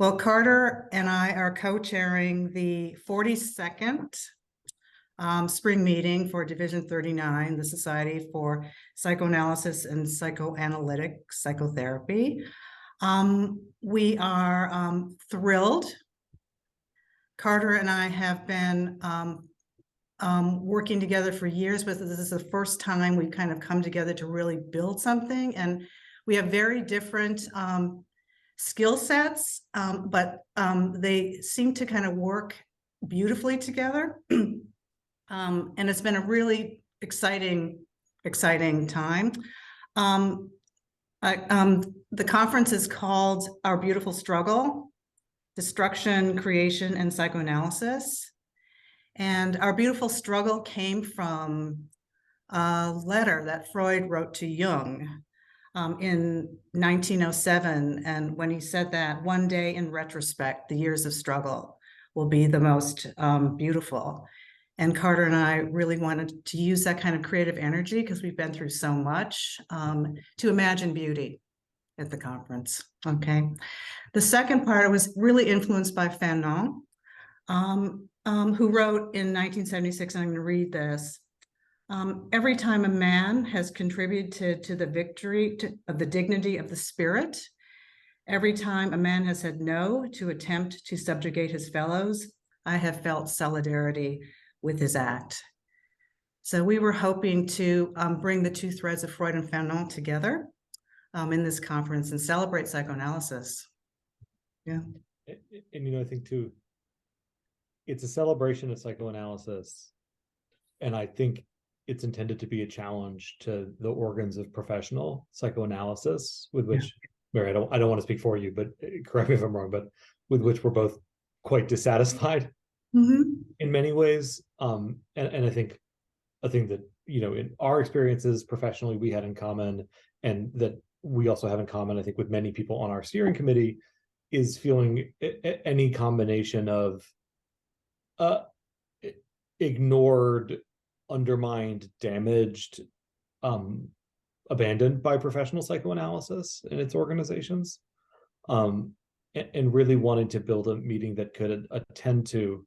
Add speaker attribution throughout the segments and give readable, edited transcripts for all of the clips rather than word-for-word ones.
Speaker 1: Well, Carter and I are co-chairing the 42nd spring meeting for Division 39, the Society for Psychoanalysis and Psychoanalytic Psychotherapy. We are thrilled. Carter and I have been working together for years, but this is the first time we've kind of come together to really build something. And we have very different skill sets, but they seem to kind of work beautifully together. And it's been a really exciting time. The conference is called Our Beautiful Struggle, Destruction, Creation, and Psychoanalysis. And Our Beautiful Struggle came from a letter that Freud wrote to Jung in 1907. And when he said that, one day in retrospect, the years of struggle will be the most beautiful. And Carter and I really wanted to use that kind of creative energy, because we've been through so much, to imagine beauty at the conference. Okay. The second part was really influenced by Fanon, who wrote in 1976, and I'm going to read this. Every time a man has contributed to the victory of the dignity of the spirit, every time a man has said no to attempt to subjugate his fellows, I have felt solidarity with his act. So we were hoping to bring the two threads of Freud and Fanon together in this conference and celebrate psychoanalysis. Yeah.
Speaker 2: And I think too, it's a celebration of psychoanalysis. And I think it's intended to be a challenge to the organs of professional psychoanalysis, with which, Mary, I don't want to speak for you, but correct me if I'm wrong, but with which we're both quite dissatisfied in many ways. And I think a thing that, in our experiences professionally, we had in common, and that we also have in common, I think, with many people on our steering committee, is feeling any combination of ignored, undermined, damaged, abandoned by professional psychoanalysis and its organizations, and really wanting to build a meeting that could attend to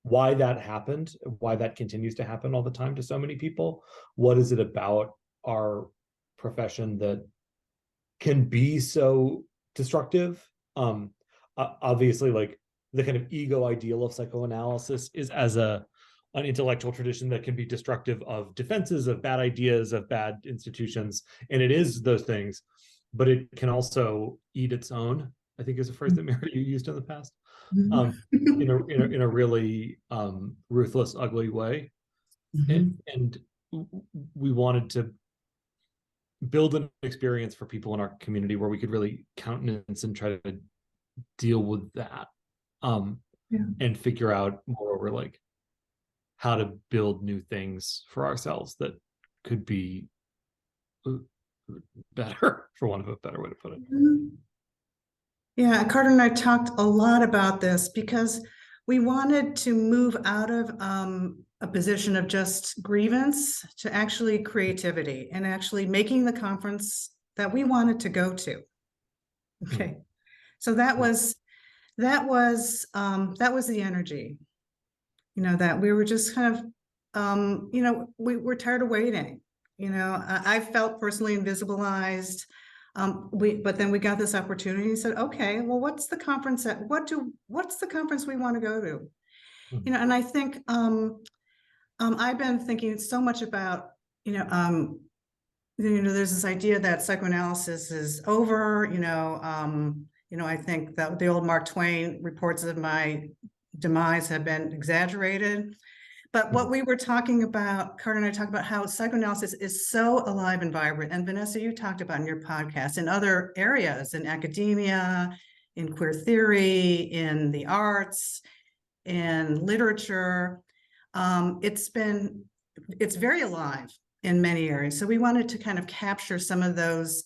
Speaker 2: why that happened, why that continues to happen all the time to so many people. What is it about our profession that can be so destructive? Obviously, like, the kind of ego ideal of psychoanalysis is as an intellectual tradition that can be destructive of defenses, of bad ideas, of bad institutions. And it is those things, but it can also eat its own, I think is a phrase that Mary, you used in the past, in a really ruthless, ugly way. And we wanted to build an experience for people in our community where we could really countenance and try to deal with that, and figure out, moreover, like, how to build new things for ourselves that could be better, for want of a better way to put it.
Speaker 1: Yeah, Carter and I talked a lot about this because we wanted to move out of a position of just grievance to actually creativity and actually making the conference that we wanted to go to. Okay, so that was the energy. That we were just kind of, we were tired of waiting. I felt personally invisibilized. But then we got this opportunity and said, okay, well, what's the conference what's the conference we want to go to? And I think I've been thinking so much about, there's this idea that psychoanalysis is over. I think that the old Mark Twain reports of my demise have been exaggerated. But what we were talking about, Carter and I talked about how psychoanalysis is so alive and vibrant. And Vanessa, you talked about in your podcast, in other areas, in academia, in queer theory, in the arts, in literature. It's very alive in many areas. So we wanted to kind of capture some of those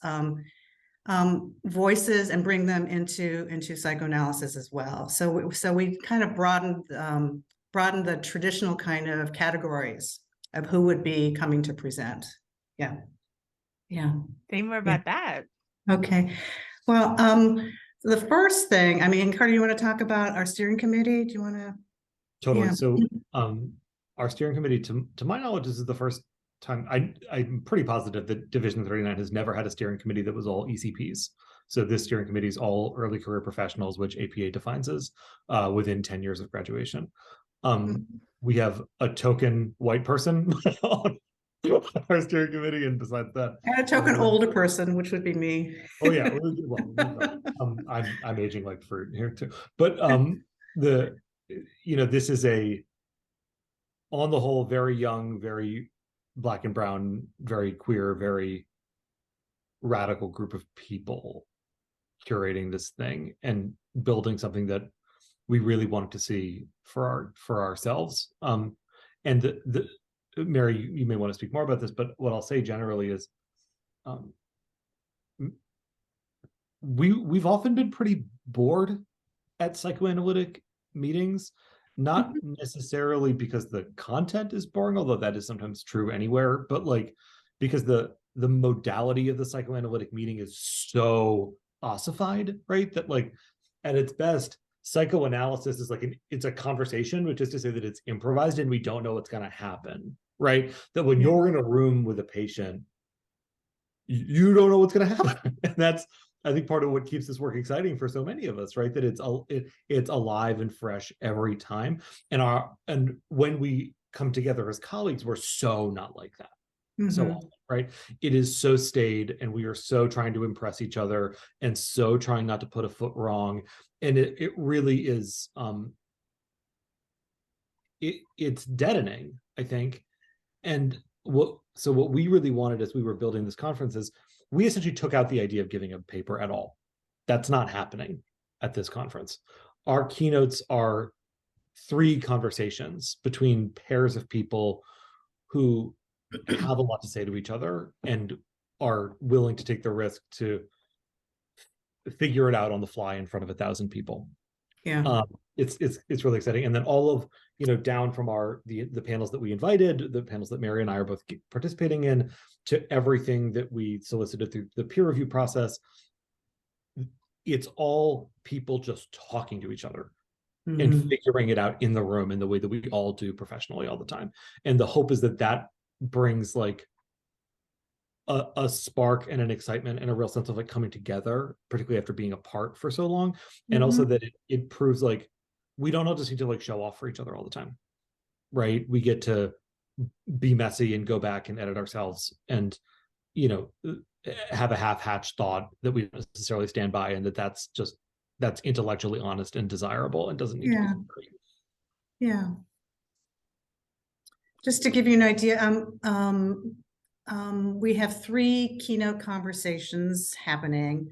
Speaker 1: voices and bring them into psychoanalysis as well. So we kind of broadened the traditional kind of categories of who would be coming to present. Yeah.
Speaker 3: Say more about that.
Speaker 1: Okay. Well, The first thing, I mean, Carter, you want to talk about our steering committee? Do you want to?
Speaker 2: Totally.
Speaker 1: Yeah.
Speaker 2: So our steering committee, to my knowledge, this is the first time I'm pretty positive that Division 39 has never had a steering committee that was all ECPs. So this steering committee is all early career professionals, which APA defines as within 10 years of graduation. We have a token white person on our steering committee, and besides that,
Speaker 1: And a token older person, which would be me.
Speaker 2: oh yeah, well, I'm aging like fruit here too. But this is a, on the whole, very young, very black and brown, very queer, very radical group of people curating this thing and building something that we really wanted to see for ourselves. And the Mary, you may want to speak more about this, but what I'll say generally is, we've often been pretty bored at psychoanalytic meetings, not necessarily because the content is boring, although that is sometimes true anywhere, but like because the modality of the psychoanalytic meeting is so ossified, right? That like at its best, psychoanalysis is like it's a conversation, which is to say that it's improvised and we don't know what's going to happen, right? That when you're in a room with a patient, you don't know what's going to happen. And that's, I think, part of what keeps this work exciting for so many of us, right? That it's alive and fresh every time. And when we come together as colleagues, we're so not like that. So often, right? It is so staid, and we are so trying to impress each other and so trying not to put a foot wrong. And it really is, it's deadening, I think. And what we really wanted as we were building this conference is we essentially took out the idea of giving a paper at all. That's not happening at this conference. Our keynotes are 3 conversations between pairs of people who have a lot to say to each other and are willing to take the risk to figure it out on the fly in front of 1,000 people.
Speaker 1: Yeah.
Speaker 2: It's really exciting. And then all of, down from the panels that we invited, the panels that Mary and I are both participating in, to everything that we solicited through the peer review process, it's all people just talking to each other and figuring it out in the room in the way that we all do professionally all the time. And the hope is that brings like a spark and an excitement and a real sense of like coming together, particularly after being apart for so long. And also that it proves like we don't all just need to like show off for each other all the time, right? We get to be messy and go back and edit ourselves and, have a half-hatched thought that we don't necessarily stand by, and that's intellectually honest and desirable and doesn't need to be great.
Speaker 1: Yeah. Just to give you an idea, we have 3 keynote conversations happening.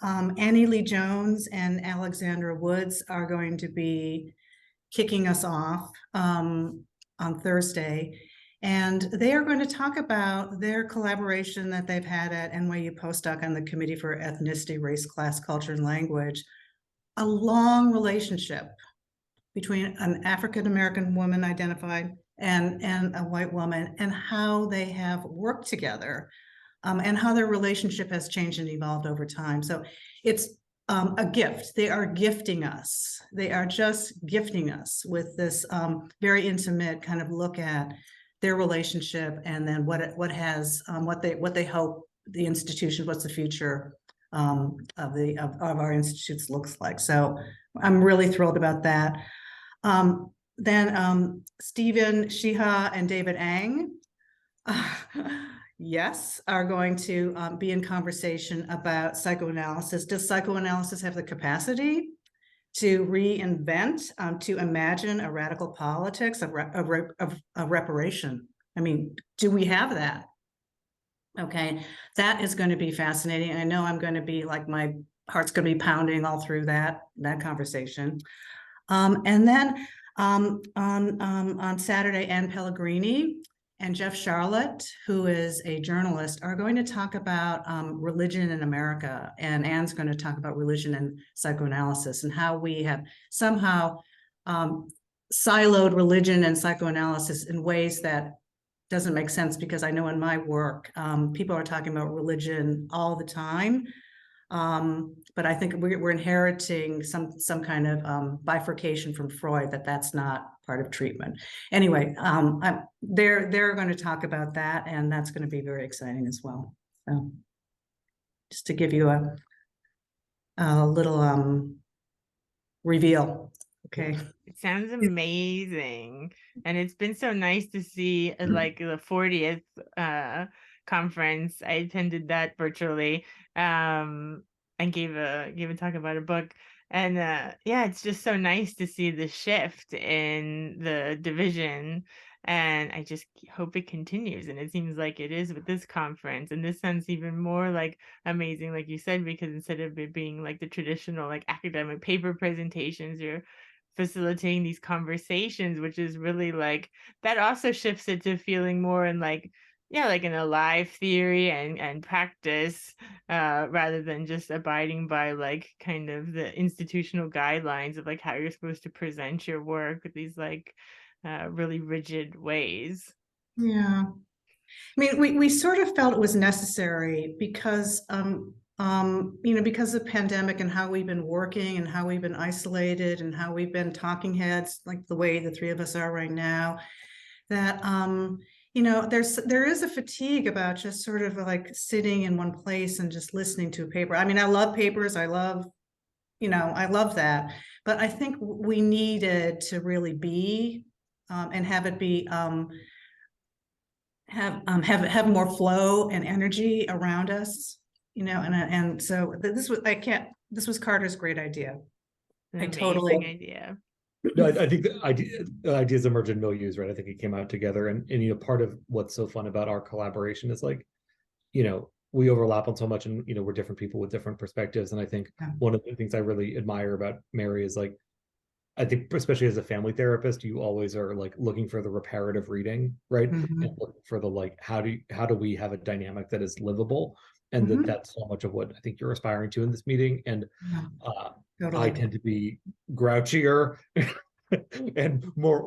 Speaker 1: Annie Lee Jones and Alexandra Woods are going to be kicking us off on Thursday. And they are going to talk about their collaboration that they've had at NYU Postdoc on the Committee for Ethnicity, Race, Class, Culture, and Language. A long relationship between an African-American woman identified and a white woman, and how they have worked together, and how their relationship has changed and evolved over time. So it's a gift. They are gifting us. They are just gifting us with this very intimate kind of look at their relationship, and then what they hope the institution, what's the future of our institutes looks like. So I'm really thrilled about that. Then Stephen Shiha and David Ang, yes, are going to be in conversation about psychoanalysis. Does psychoanalysis have the capacity to reinvent, to imagine a radical politics of reparation? I mean, do we have that? Okay, that is going to be fascinating. I know I'm going to be like, my heart's going to be pounding all through that conversation. And then on Saturday, Anne Pellegrini and Jeff Charlotte, who is a journalist, are going to talk about religion in America. And Anne's going to talk about religion and psychoanalysis, and how we have somehow siloed religion and psychoanalysis in ways that doesn't make sense, because I know in my work, people are talking about religion all the time. But I think we're inheriting some kind of bifurcation from Freud that's not part of treatment. Anyway, they're going to talk about that, and that's going to be very exciting as well. So just to give you a little reveal. Okay.
Speaker 3: It sounds amazing. And it's been so nice to see like the 40th conference. I attended that virtually and gave a talk about a book. And yeah, it's just so nice to see the shift in the division. And I just hope it continues. And it seems like it is with this conference. And this sounds even more like amazing, like you said, because instead of it being like the traditional like academic paper presentations, you're facilitating these conversations, which is really like, that also shifts it to feeling more in like, yeah, like an alive theory and practice, rather than just abiding by like kind of the institutional guidelines of like how you're supposed to present your work with these like really rigid ways.
Speaker 1: Yeah. I mean, we sort of felt it was necessary because because of the pandemic and how we've been working and how we've been isolated and how we've been talking heads, like the way the three of us are right now, that there is a fatigue about just sort of like sitting in one place and just listening to a paper. I mean, I love papers. I love that. But I think we needed to really be and have it be have more flow and energy around us, and so this was Carter's great idea.
Speaker 3: An
Speaker 1: I
Speaker 3: amazing
Speaker 1: totally
Speaker 3: idea.
Speaker 2: No, I think the ideas emerge in milieux, right? I think it came out together, and part of what's so fun about our collaboration is like, we overlap on so much, and we're different people with different perspectives. And I think one of the things I really admire about Mary is like, I think especially as a family therapist, you always are like looking for the reparative reading, right?
Speaker 1: Mhm.
Speaker 2: And looking for the like, how do we have a dynamic that is livable? And that's so much of what I think you're aspiring to in this meeting. And
Speaker 1: Totally.
Speaker 2: I tend to be grouchier and more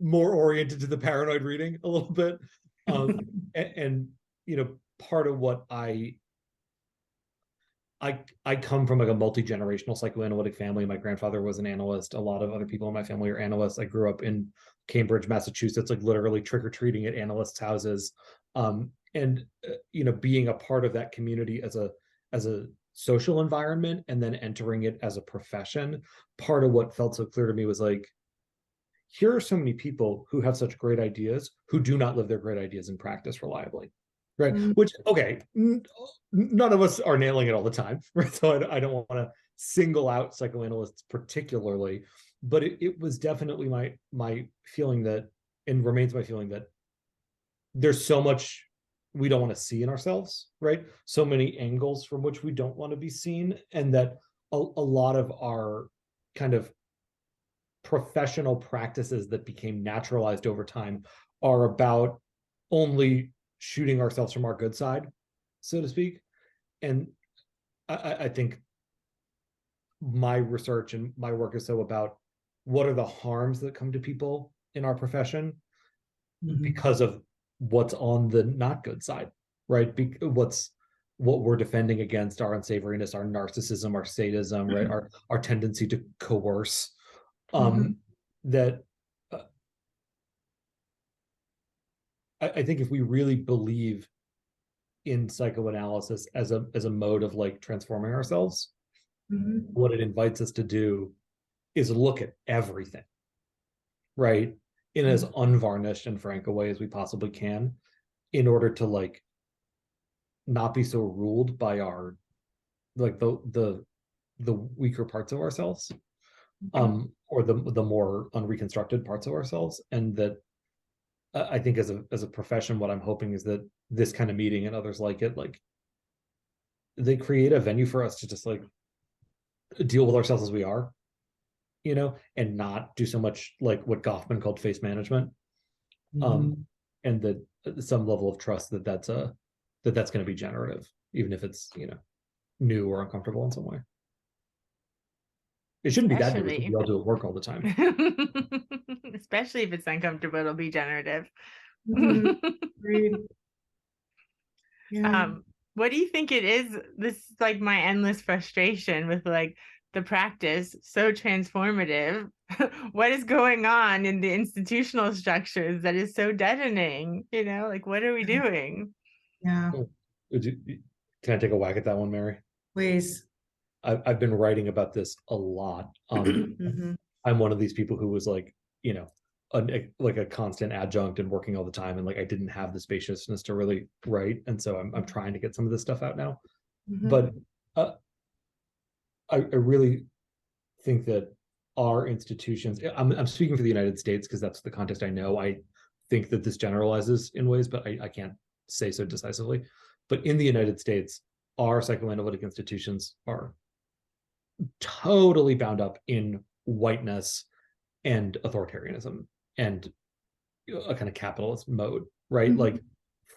Speaker 2: oriented to the paranoid reading a little bit. And part of what I come from like a multi-generational psychoanalytic family. My grandfather was an analyst. A lot of other people in my family are analysts. I grew up in Cambridge, Massachusetts, like literally trick-or-treating at analysts' houses. And being a part of that community as a social environment and then entering it as a profession, part of what felt so clear to me was like, here are so many people who have such great ideas who do not live their great ideas in practice reliably. Right. Which, okay, none of us are nailing it all the time. Right. So I don't want to single out psychoanalysts particularly, but it was definitely my feeling that, and remains my feeling, that there's so much we don't want to see in ourselves, right? So many angles from which we don't want to be seen, and that a lot of our kind of professional practices that became naturalized over time are about only shooting ourselves from our good side, so to speak. And I think my research and my work is so about what are the harms that come to people in our profession because of what's on the not good side, right? What we're defending against, our unsavoriness, our narcissism, our sadism, right? Our tendency to coerce. That I think if we really believe in psychoanalysis as a mode of like transforming ourselves, what it invites us to do is look at everything, right, in as unvarnished and frank a way as we possibly can, in order to like not be so ruled by our like the weaker parts of ourselves, or the more unreconstructed parts of ourselves. And that I think as a profession, what I'm hoping is that this kind of meeting and others like it, like, they create a venue for us to just like deal with ourselves as we are, and not do so much like what Goffman called face management. And that some level of trust that's going to be generative, even if it's new or uncomfortable in some way. It shouldn't be that new. We all do it work all the time.
Speaker 3: Especially if it's uncomfortable, it'll be generative.
Speaker 1: Yeah.
Speaker 3: What do you think it is? This is like my endless frustration with like the practice, so transformative. What is going on in the institutional structures that is so deadening? You know, like what are we doing?
Speaker 1: Yeah,
Speaker 2: Can I take a whack at that one, Mary?
Speaker 1: please.
Speaker 2: I've been writing about this a lot.
Speaker 1: Mhm.
Speaker 2: I'm one of these people who was like, you know, like a constant adjunct and working all the time, and like I didn't have the spaciousness to really write, and so I'm trying to get some of this stuff out now.
Speaker 1: Mhm.
Speaker 2: But I really think that our institutions, I'm speaking for the United States because that's the context I know. I think that this generalizes in ways, but I can't say so decisively. But in the United States, our psychoanalytic institutions are totally bound up in whiteness and authoritarianism and a kind of capitalist mode, right?
Speaker 1: Mhm.
Speaker 2: Like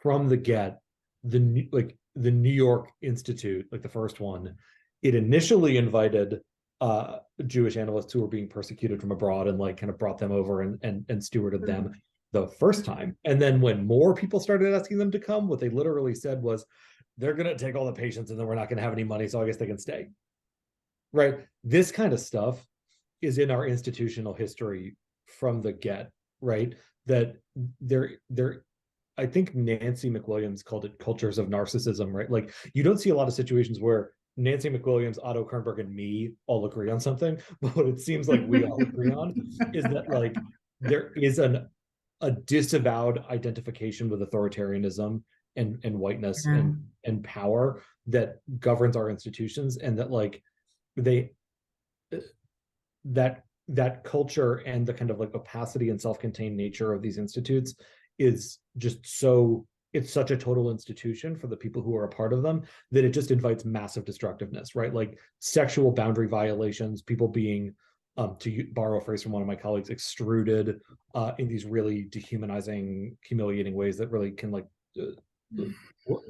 Speaker 2: from the get, the New York Institute, like the first one, it initially invited Jewish analysts who were being persecuted from abroad and like kind of brought them over and stewarded them the first time. And then when more people started asking them to come, what they literally said was, they're going to take all the patients and then we're not going to have any money, so I guess they can stay. Right? This kind of stuff is in our institutional history from the get, right? That there I think Nancy McWilliams called it cultures of narcissism, right? Like you don't see a lot of situations where Nancy McWilliams, Otto Kernberg, and me all agree on something, but what it seems like we all agree on is that like there is a disavowed identification with authoritarianism and whiteness
Speaker 1: Yeah.
Speaker 2: and power that governs our institutions, and that like they that culture and the kind of like opacity and self-contained nature of these institutes is just so, it's such a total institution for the people who are a part of them that it just invites massive destructiveness, right? Like sexual boundary violations, people being to borrow a phrase from one of my colleagues, extruded in these really dehumanizing, humiliating ways that really can like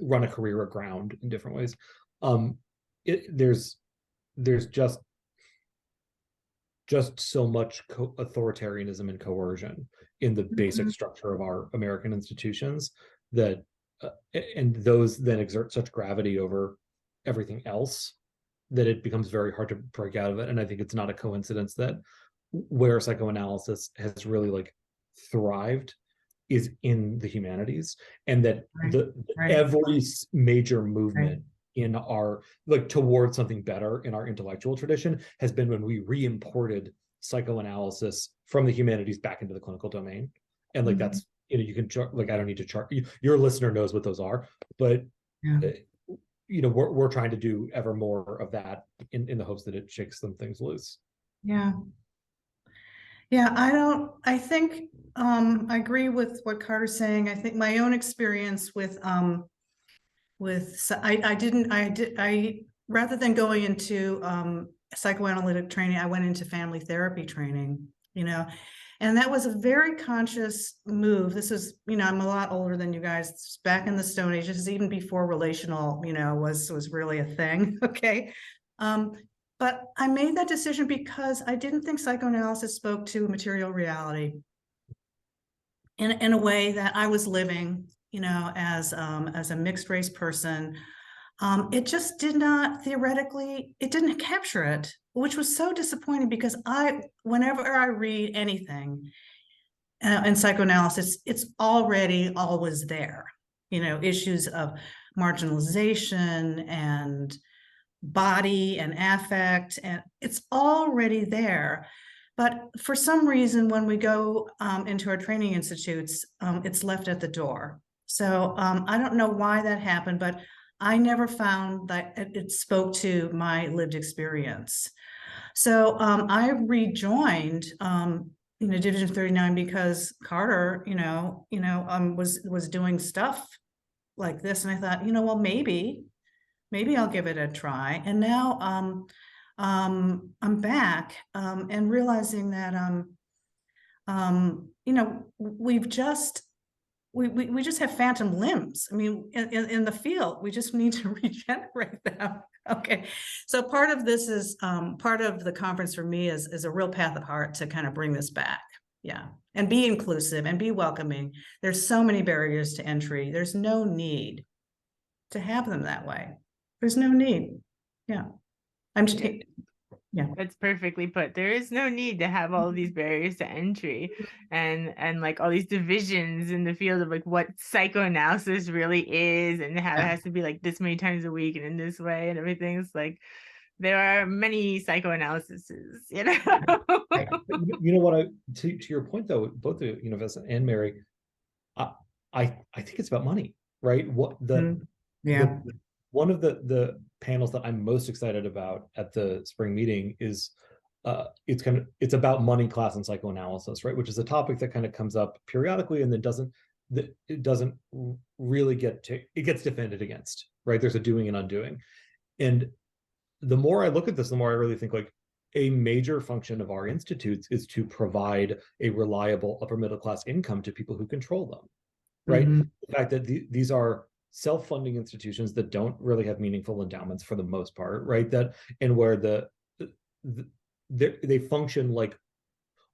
Speaker 2: run a career aground in different ways. There's just so much authoritarianism and coercion in the basic structure of our American institutions that and those then exert such gravity over everything else that it becomes very hard to break out of it. And I think it's not a coincidence that where psychoanalysis has really like thrived is in the humanities, and that
Speaker 1: Right.
Speaker 2: every major movement
Speaker 1: Right.
Speaker 2: in our like towards something better in our intellectual tradition has been when we re-imported psychoanalysis from the humanities back into the clinical domain. And like that's, you know, you can like I don't need to chart, your listener knows what those are, but
Speaker 1: Yeah.
Speaker 2: you know, we're trying to do ever more of that in the hopes that it shakes some things loose.
Speaker 1: Yeah. Yeah, I think I agree with what Carter's saying. I think my own experience with I rather than going into psychoanalytic training, I went into family therapy training, you know, and that was a very conscious move. This is, you know, I'm a lot older than you guys. Back in the Stone Age, this is even before relational, you know, was really a thing. Okay. But I made that decision because I didn't think psychoanalysis spoke to material reality in a way that I was living, you know, as a mixed race person. It just did not theoretically, it didn't capture it, which was so disappointing because whenever I read anything in psychoanalysis, it's already always there, you know, issues of marginalization and body and affect, and it's already there. But for some reason, when we go into our training institutes, it's left at the door. So I don't know why that happened, but I never found that it spoke to my lived experience. So I rejoined, you know, Division 39 because Carter, was doing stuff like this, and I thought, you know, well, maybe I'll give it a try. And now I'm back and realizing that you know, we just have phantom limbs. I mean, in the field, we just need to regenerate them. Okay, so part of this is part of the conference for me is a real path of heart to kind of bring this back. Yeah, and be inclusive and be welcoming. There's so many barriers to entry. There's no need. to have them that way. There's no need. Yeah. I'm just, yeah.
Speaker 3: That's perfectly put. There is no need to have all of these barriers to entry and like all these divisions in the field of like what psychoanalysis really is and how it has to be like this many times a week and in this way and everything. It's like there are many psychoanalyses, you know.
Speaker 2: You know what, to your point though, both you know, Vincent and Mary, I think it's about money, right? What one of the panels that I'm most excited about at the spring meeting is it's about money, class, and psychoanalysis, right? Which is a topic that kind of comes up periodically and then it doesn't really it gets defended against, right? There's a doing and undoing. And the more I look at this, the more I really think like a major function of our institutes is to provide a reliable upper middle class income to people who control them, right? The fact that these are self-funding institutions that don't really have meaningful endowments for the most part, right? And where they function like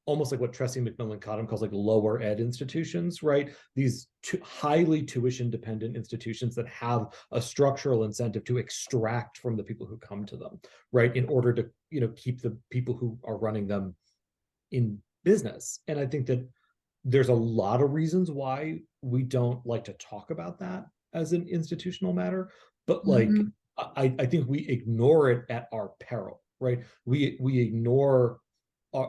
Speaker 2: almost like what Tressie McMillan Cottom calls like lower ed institutions, right? These highly tuition dependent institutions that have a structural incentive to extract from the people who come to them, right? In order to, you know, keep the people who are running them in business. And I think that there's a lot of reasons why we don't like to talk about that as an institutional matter, but like, I think we ignore it at our peril, right? We ignore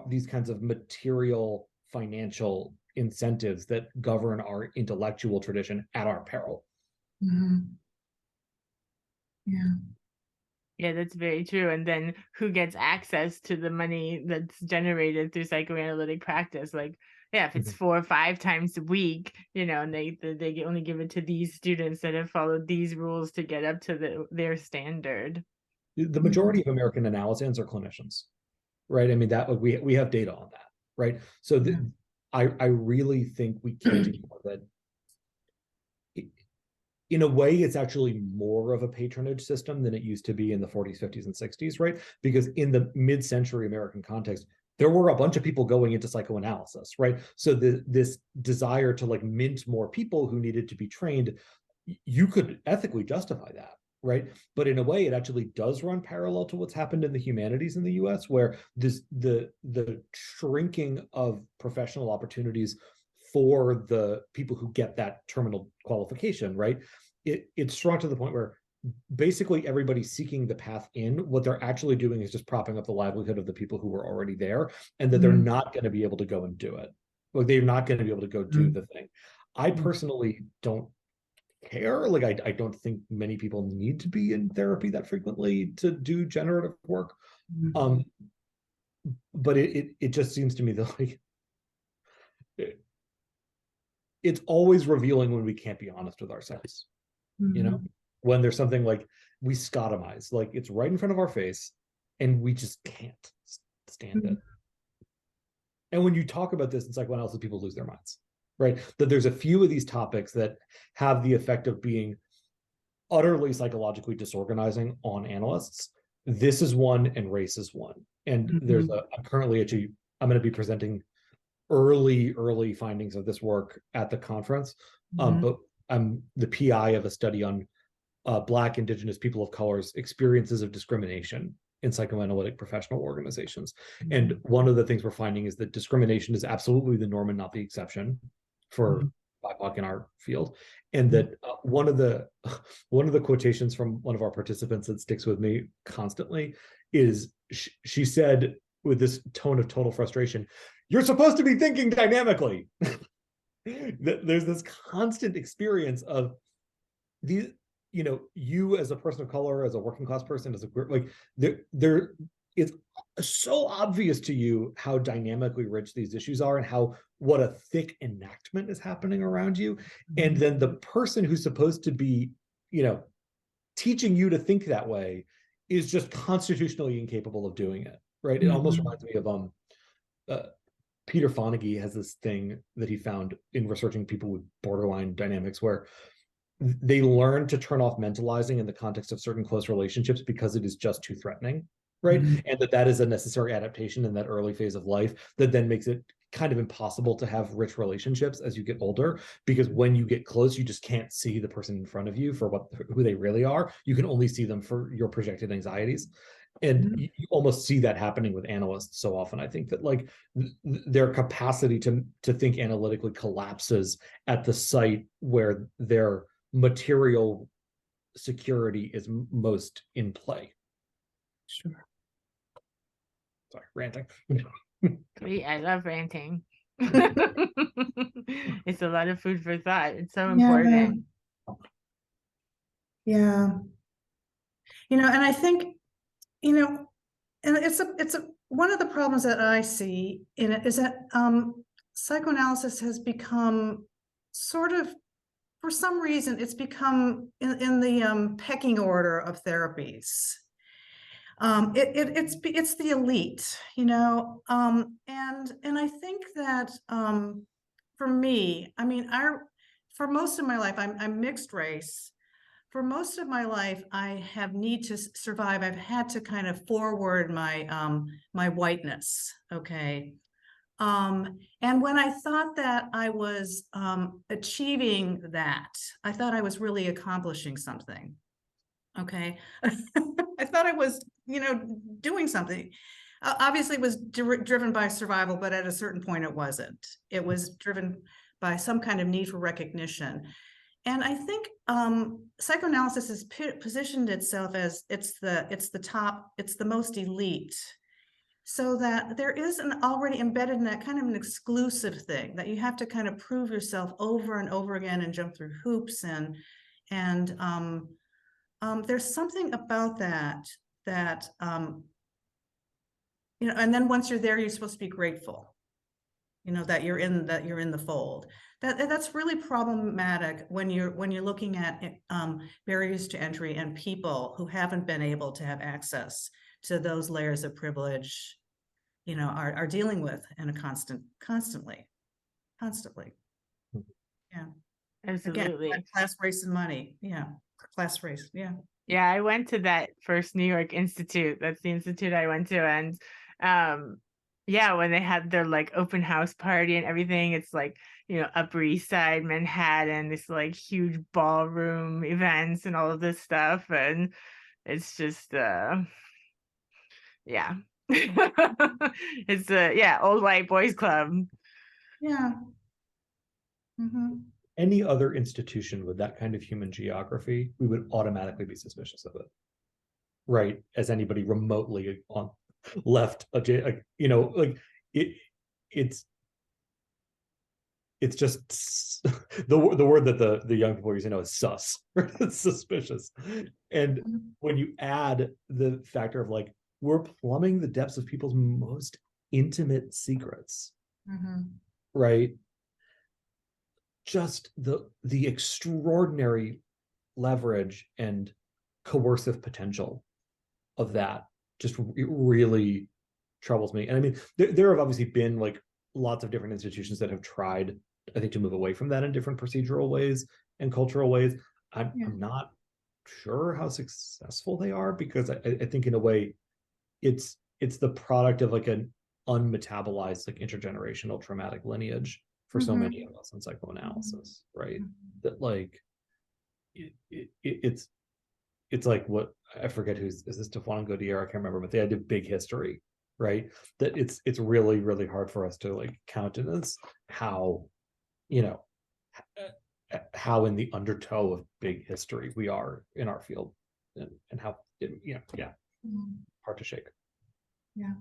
Speaker 2: these kinds of material financial incentives that govern our intellectual tradition at our peril.
Speaker 3: Yeah, that's very true. And then who gets access to the money that's generated through psychoanalytic practice? Like, yeah, if it's 4 or 5 times a week, you know, and they only give it to these students that have followed these rules to get up to their standard.
Speaker 2: The majority of American analysts are clinicians, right? I mean, that we have data on that, right? So I really think we can't ignore that. In a way, it's actually more of a patronage system than it used to be in the 40s, 50s, and 60s, right? Because in the mid-century American context, there were a bunch of people going into psychoanalysis, right? So this desire to like mint more people who needed to be trained, you could ethically justify that, right? But in a way, it actually does run parallel to what's happened in the humanities in the US, where the shrinking of professional opportunities for the people who get that terminal qualification, right? It's shrunk to the point where basically everybody seeking the path in, what they're actually doing is just propping up the livelihood of the people who were already there, and that they're not going to be able to go and do it. Like they're not going to be able to go do the thing. I personally don't care. Like I don't think many people need to be in therapy that frequently to do generative work. But it just seems to me that like it's always revealing when we can't be honest with ourselves. You know, when there's something like we scotomize, like it's right in front of our face and we just can't stand it. And when you talk about this in psychoanalysis, people lose their minds, right? That there's a few of these topics that have the effect of being utterly psychologically disorganizing on analysts. This is one, and race is one. And there's I'm currently actually, I'm going to be presenting early findings of this work at the conference. But I'm the PI of a study on Black, Indigenous, people of color's experiences of discrimination in psychoanalytic professional organizations. And one of the things we're finding is that discrimination is absolutely the norm and not the exception for BIPOC in our field. And that one of the quotations from one of our participants that sticks with me constantly is she said with this tone of total frustration, "You're supposed to be thinking dynamically." There's this constant experience of these, you know, you as a person of color, as a working class person, as a like there it's so obvious to you how dynamically rich these issues are and what a thick enactment is happening around you. And then the person who's supposed to be, you know, teaching you to think that way is just constitutionally incapable of doing it, right? It almost reminds me of Peter Fonagy has this thing that he found in researching people with borderline dynamics where they learn to turn off mentalizing in the context of certain close relationships because it is just too threatening, right? And that is a necessary adaptation in that early phase of life that then makes it kind of impossible to have rich relationships as you get older, because when you get close, you just can't see the person in front of you for who they really are. You can only see them for your projected anxieties. And you almost see that happening with analysts so often. I think that like their capacity to think analytically collapses at the site where their material security is most in play.
Speaker 1: Sure.
Speaker 2: Sorry, ranting.
Speaker 3: I love ranting. It's a lot of food for thought. It's so important.
Speaker 1: Yeah. And I think, and it's one of the problems that I see in it is that psychoanalysis has become sort of, for some reason, it's become in the pecking order of therapies. It's the elite, and I think that for me, I mean, for most of my life, I'm mixed race. For most of my life, I have need to survive. I've had to kind of forward my my whiteness. Okay. And when I thought that I was achieving that, I thought I was really accomplishing something. Okay. I thought I was, doing something. Obviously, it was driven by survival, but at a certain point, it wasn't. It was driven by some kind of need for recognition. And I think psychoanalysis has positioned itself as it's the top, it's the most elite, so that there is an already embedded in that kind of an exclusive thing that you have to kind of prove yourself over and over again and jump through hoops and there's something about that and then once you're there, you're supposed to be grateful, that you're in the fold. That's really problematic when you're looking at barriers to entry and people who haven't been able to have access to those layers of privilege, are dealing with in a constantly. Yeah.
Speaker 3: Absolutely.
Speaker 1: Again, class, race, and money. Yeah. Class, race. Yeah.
Speaker 3: Yeah, I went to that first New York Institute. That's the institute I went to. And yeah, when they had their like open house party and everything, it's like, Upper East Side, Manhattan, this like huge ballroom events and all of this stuff. And it's just yeah. It's old white boys club.
Speaker 1: Yeah.
Speaker 2: Any other institution with that kind of human geography, we would automatically be suspicious of it, right? As anybody remotely on left, it's just the word that the young people use is sus, right? It's suspicious. And when you add the factor of like, we're plumbing the depths of people's most intimate secrets, right? Just the extraordinary leverage and coercive potential of that just it really troubles me. And I mean, there have obviously been like lots of different institutions that have tried, I think, to move away from that in different procedural ways and cultural ways. I'm not sure how successful they are, because I think in a way it's the product of like an unmetabolized like intergenerational traumatic lineage for so many of us in psychoanalysis, right? That like it's like, what, I forget is this Stefan Gaudier? I can't remember, but they had a big history, right? That it's really, really hard for us to like countenance how, how in the undertow of big history we are in our field, and how hard to shake.
Speaker 1: Yeah.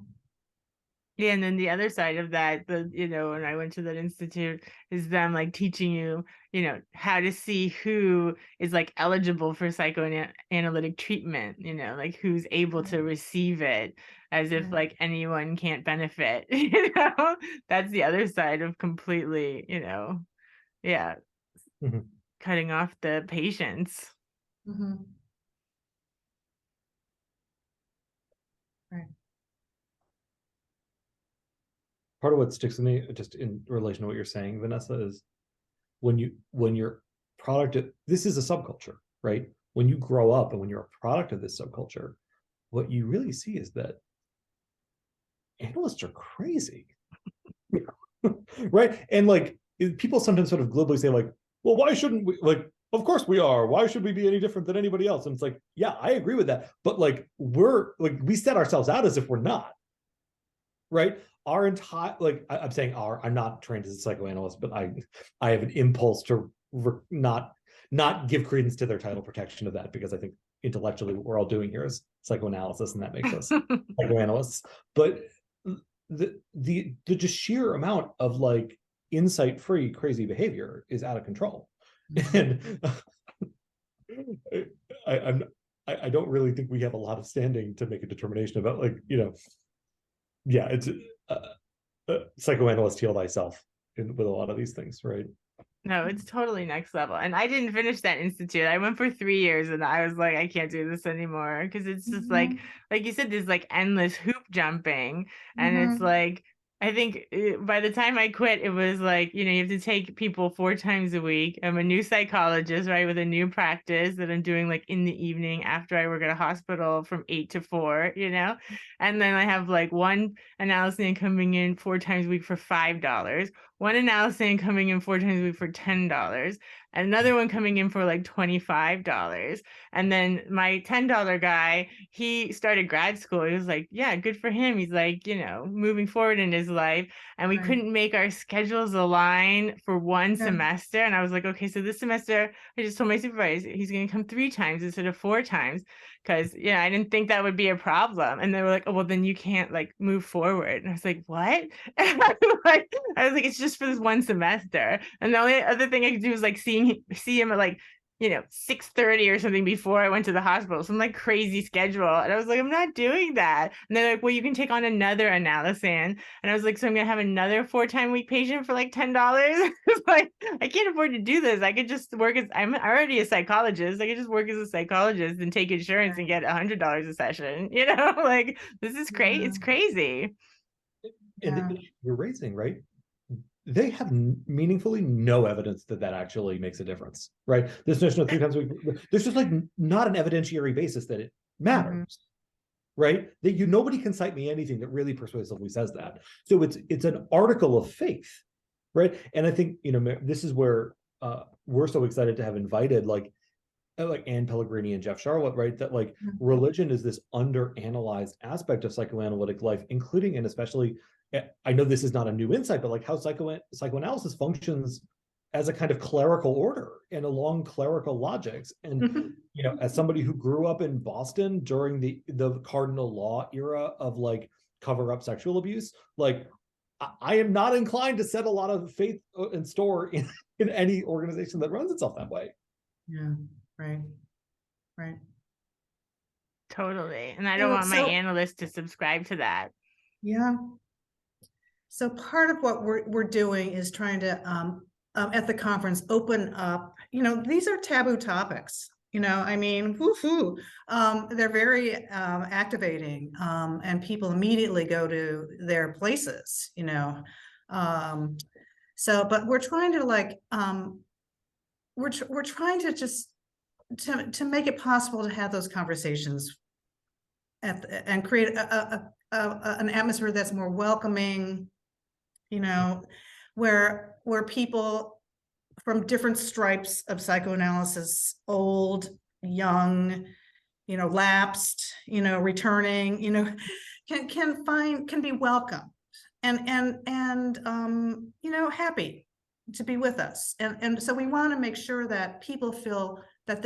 Speaker 3: Yeah, and then the other side of that, when I went to that institute, is them like teaching you, how to see who is like eligible for psychoanalytic treatment, like who's able to receive it, as if like anyone can't benefit. That's the other side of completely, cutting off the patients.
Speaker 1: Right.
Speaker 2: Part of what sticks with me, just in relation to what you're saying, Vanessa, is when you're product of, this is a subculture, right? When you grow up and when you're a product of this subculture, what you really see is that analysts are crazy. Right. And like people sometimes sort of glibly say like, well, why shouldn't we, like, of course we are, why should we be any different than anybody else? And it's like, yeah, I agree with that, but like we set ourselves out as if we're not, right? Our entire, like I'm saying I'm not trained as a psychoanalyst, but I have an impulse to not give credence to their title protection of that, because I think intellectually what we're all doing here is psychoanalysis, and that makes us psychoanalysts. But the just sheer amount of like insight-free crazy behavior is out of control. And I don't really think we have a lot of standing to make a determination about, like, yeah, it's psychoanalyst, heal thyself with a lot of these things, right?
Speaker 3: No, it's totally next level. And I didn't finish that institute. I went for 3 years and I was like, I can't do this anymore, because it's just like you said, there's like endless hoop jumping. And it's like, I think by the time I quit, it was like, you have to take people 4 times a week. I'm a new psychologist, right, with a new practice that I'm doing like in the evening after I work at a hospital from 8 to 4, and then I have like one analysis coming in 4 times a week for $5. One analysis coming in 4 times a week for $10, another one coming in for like $25. And then my $10 guy, he started grad school. He was like, yeah, good for him. He's like, moving forward in his life. And we couldn't make our schedules align for one semester. And I was like, okay, so this semester, I just told my supervisor, he's going to come 3 times instead of 4 times. Because, I didn't think that would be a problem. And they were like, oh, well, then you can't like move forward. And I was like, what? And I was like, it's just for this one semester. And the only other thing I could do was like see him at like 6:30 or something before I went to the hospital. Some like crazy schedule. And I was like, I'm not doing that. And they're like, well, you can take on another analysis. And I was like, so I'm gonna have another 4-time-a-week patient for like $10. It's like, I can't afford to do this. I could just work as, I'm already a psychologist. I could just work as a psychologist and take insurance and get $100 a session. Like, this is crazy. It's crazy.
Speaker 2: And you're raising, right? They have meaningfully no evidence that actually makes a difference, right? This notion of 3 times a week, there's just like not an evidentiary basis that it matters, right? That nobody can cite me anything that really persuasively says that. So it's an article of faith, right? And I think this is where we're so excited to have invited like Anne Pellegrini and Jeff Charlotte, right? That like religion is this underanalyzed aspect of psychoanalytic life, including and especially, I know this is not a new insight, but like how psychoanalysis functions as a kind of clerical order and along clerical logics. And as somebody who grew up in Boston during the cardinal law era of like cover up sexual abuse, like I am not inclined to set a lot of faith and store in any organization that runs itself that way.
Speaker 1: Yeah. Right.
Speaker 3: Totally. And I don't want my analyst to subscribe to that.
Speaker 1: Yeah. So part of what we're doing is trying to, at the conference, open up, these are taboo topics, I mean, woohoo. They're very activating, and people immediately go to their places, so, but we're trying to like, we're trying to just to make it possible to have those conversations and create an atmosphere that's more welcoming, where people from different stripes of psychoanalysis, old, young, lapsed, returning, can be welcomed and happy to be with us. And so we want to make sure that people feel that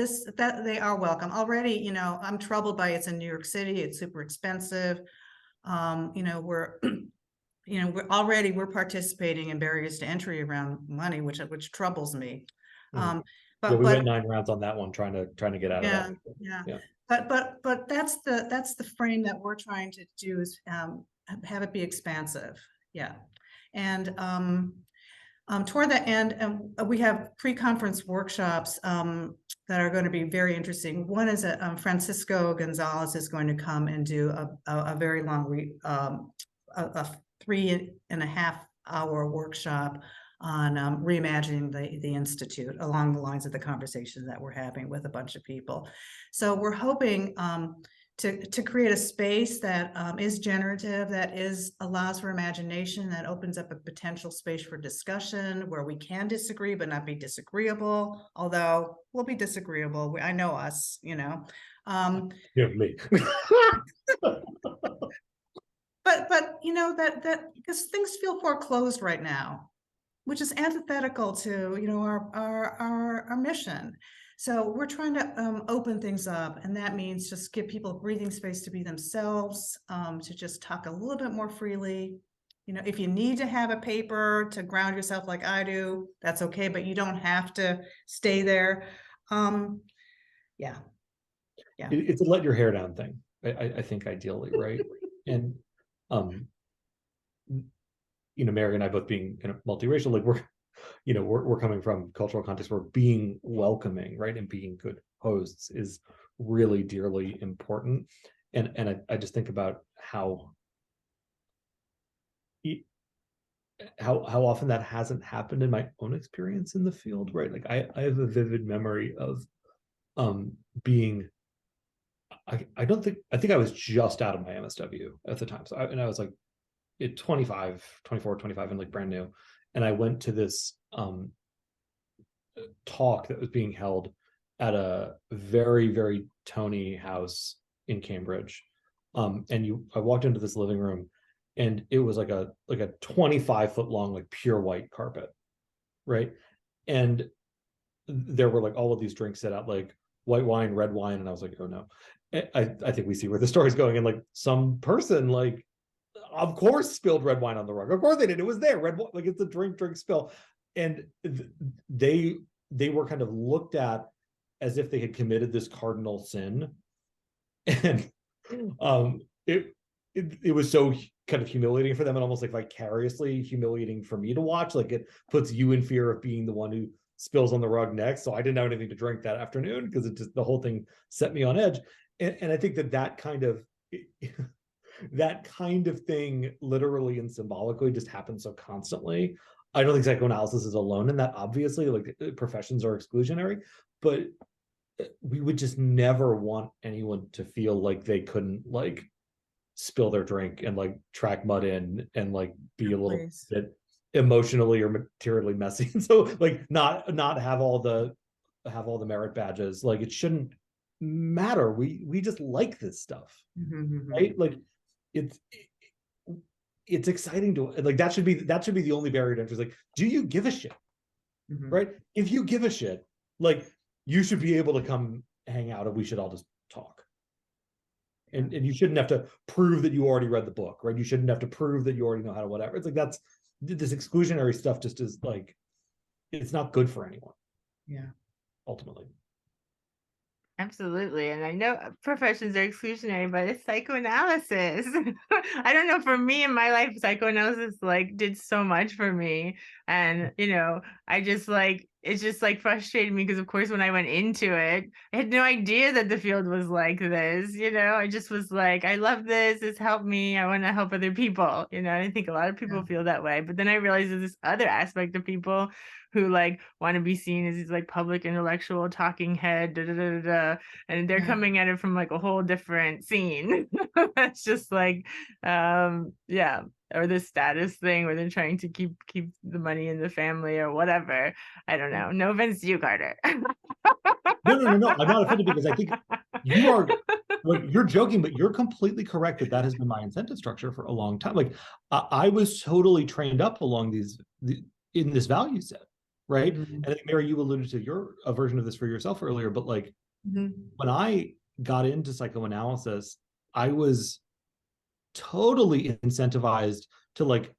Speaker 1: they are welcome. Already, I'm troubled by it's in New York City, it's super expensive. We're participating in barriers to entry around money, which troubles me. But
Speaker 2: we went 9 rounds on that one, trying to get out of that.
Speaker 1: Yeah. But that's the frame that we're trying to do, is have it be expansive. Yeah. And toward the end, we have pre-conference workshops that are going to be very interesting. One is that Francisco Gonzalez is going to come and do a very long, a 3.5-hour workshop on reimagining the Institute, along the lines of the conversation that we're having with a bunch of people. So we're hoping to create a space that is generative, that allows for imagination, that opens up a potential space for discussion where we can disagree but not be disagreeable. Although we'll be disagreeable. I know us, you know.
Speaker 2: Yeah, me.
Speaker 1: But you know that because things feel foreclosed right now, which is antithetical to, you know, our mission. So we're trying to open things up, and that means just give people breathing space to be themselves, to just talk a little bit more freely. You know, if you need to have a paper to ground yourself like I do, that's okay, but you don't have to stay there. Yeah.
Speaker 2: It's a let your hair down thing, I think, ideally, right? And you know, Mary and I both being kind of multiracial, like we're coming from cultural context where being welcoming, right, and being good hosts is really dearly important. And I just think about how often that hasn't happened in my own experience in the field, right? Like I have a vivid memory of being, I think I was just out of my MSW at the time. So I was like 24, 25 and like brand new. And I went to this talk that was being held at a very, very Tony house in Cambridge. And I walked into this living room, and it was like a 25-foot long, like pure white carpet, right? And there were like all of these drinks set out, like white wine, red wine, and I was like, oh no. I think we see where the story's going. And like some person, like, of course, spilled red wine on the rug. Of course they did. It was there. Red wine, like it's a drink spill. And they were kind of looked at as if they had committed this cardinal sin. And it was so kind of humiliating for them, and almost like vicariously humiliating for me to watch. Like it puts you in fear of being the one who spills on the rug next. So I didn't have anything to drink that afternoon because it just, the whole thing set me on edge. And I think that kind of thing, literally and symbolically, just happens so constantly. I don't think psychoanalysis is alone in that. Obviously, like professions are exclusionary, but we would just never want anyone to feel like they couldn't like spill their drink and like track mud in and like be a little bit emotionally or materially messy. And so like not have all the merit badges. Like it shouldn't matter. We just like this stuff, right? Like it's exciting to, like, that should be the only barrier to entry. Is like, do you give a shit? Right? If you give a shit, like, you should be able to come hang out and we should all just talk. And you shouldn't have to prove that you already read the book, right? You shouldn't have to prove that you already know how to whatever. It's like, that's this exclusionary stuff just is like, it's not good for anyone.
Speaker 1: Yeah.
Speaker 2: Ultimately.
Speaker 3: Absolutely. And I know professions are exclusionary, but it's psychoanalysis. I don't know, for me in my life, psychoanalysis like did so much for me. And, you know, I just like, it's just like frustrated me because of course, when I went into it, I had no idea that the field was like this, you know, I just was like, I love this. It's helped me. I want to help other people. You know, I think a lot of people feel that way, but then I realized there's this other aspect of people who like want to be seen as these like public intellectual talking head, and they're coming at it from like a whole different scene. That's just like, or the status thing where they're trying to keep the money in the family or whatever. I don't know. No offense to you, Carter.
Speaker 2: No. I'm not offended because I think you are, like, you're joking, but you're completely correct that has been my incentive structure for a long time. Like I was totally trained up along in this value set, right? And I think, Mary, you alluded to a version of this for yourself earlier, but like when I got into psychoanalysis, I was totally incentivized to like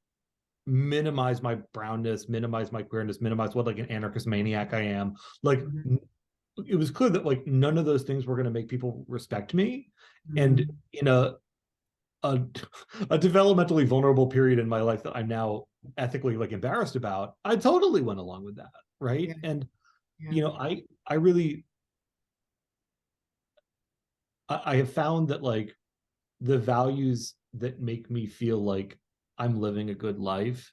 Speaker 2: minimize my brownness, minimize my queerness, minimize what like an anarchist maniac I am. Like it was clear that like none of those things were going to make people respect me. And in a developmentally vulnerable period in my life that I'm now ethically like embarrassed about, I totally went along with that, right? And you know, I really I have found that like the values that make me feel like I'm living a good life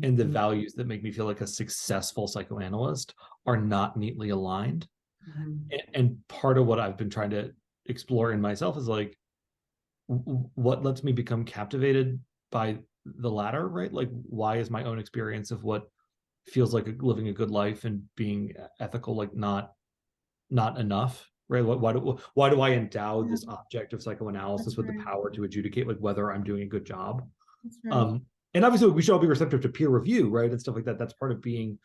Speaker 2: and the values that make me feel like a successful psychoanalyst are not neatly aligned. And part of what I've been trying to explore in myself is like, what lets me become captivated by the latter, right? Like, why is my own experience of what feels like living a good life and being ethical, like not enough, right? Why do I endow this object of psychoanalysis with the power to adjudicate like whether I'm doing a good job?
Speaker 1: That's right.
Speaker 2: And obviously we should all be receptive to peer review, right, and stuff like that. That's part of being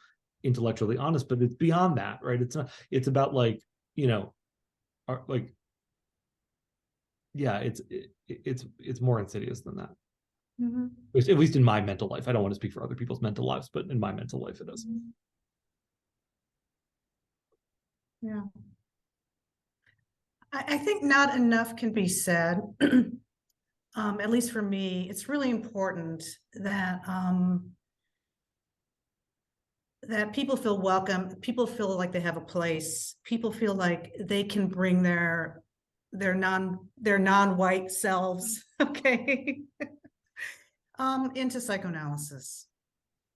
Speaker 2: intellectually honest, but it's beyond that, right? It's not. It's about like, you know, like, yeah, it's more insidious than that.
Speaker 1: Mhm.
Speaker 2: At least in my mental life. I don't want to speak for other people's mental lives, but in my mental life, it is.
Speaker 1: Yeah. I think not enough can be said. At least for me, it's really important that that people feel welcome, people feel like they have a place, people feel like they can bring their non-white selves, okay, into psychoanalysis.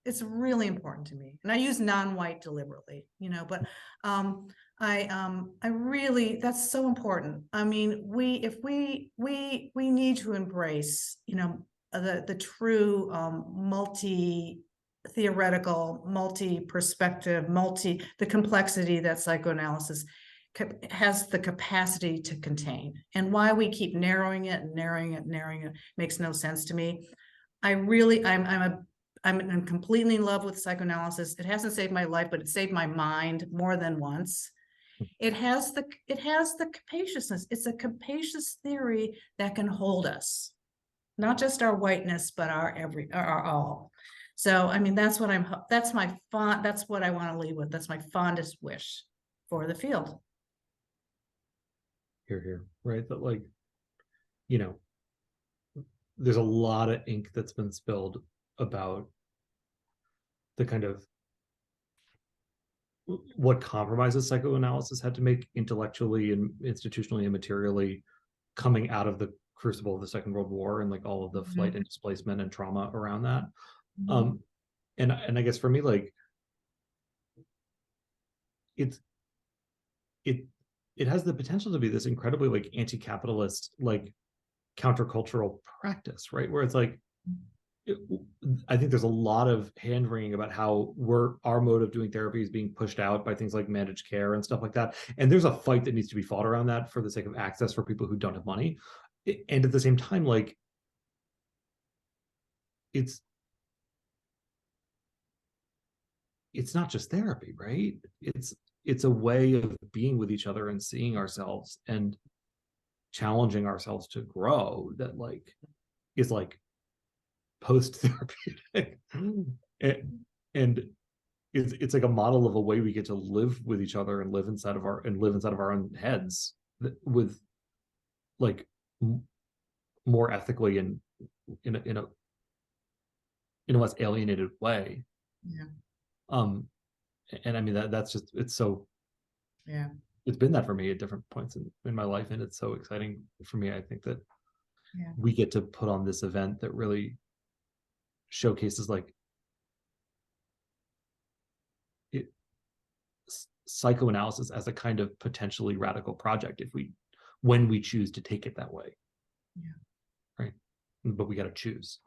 Speaker 1: It's really important to me, and I use non-white deliberately, you know, but I really, that's so important. I mean, we need to embrace, you know, the true multi-theoretical, multi-perspective, the complexity that psychoanalysis has the capacity to contain. And why we keep narrowing it and narrowing it makes no sense to me. I'm completely in love with psychoanalysis. It hasn't saved my life, but it saved my mind more than once. It has the capaciousness. It's a capacious theory that can hold us, not just our whiteness, but our all. So, I mean, that's what that's what I want to leave with. That's my fondest wish for the field.
Speaker 2: Here, right? That, like, you know, there's a lot of ink that's been spilled about the kind of what compromises psychoanalysis had to make intellectually and institutionally and materially coming out of the crucible of the Second World War and like all of the flight and displacement and trauma around that. And I guess for me, like, it has the potential to be this incredibly like anti-capitalist, like countercultural practice, right? Where it's like, I think there's a lot of hand-wringing about how our mode of doing therapy is being pushed out by things like managed care and stuff like that. And there's a fight that needs to be fought around that for the sake of access for people who don't have money. And at the same time, like, it's not just therapy, right? It's a way of being with each other and seeing ourselves and challenging ourselves to grow that like is like post-therapeutic. And it's like a model of a way we get to live with each other and live inside of our own heads with like more ethically and in a less alienated way. And I mean that's just, it's so, it's been that for me at different points in my life, and it's so exciting for me. I think that we get to put on this event that really showcases like psychoanalysis as a kind of potentially radical project when we choose to take it that way. Right. But we got to choose.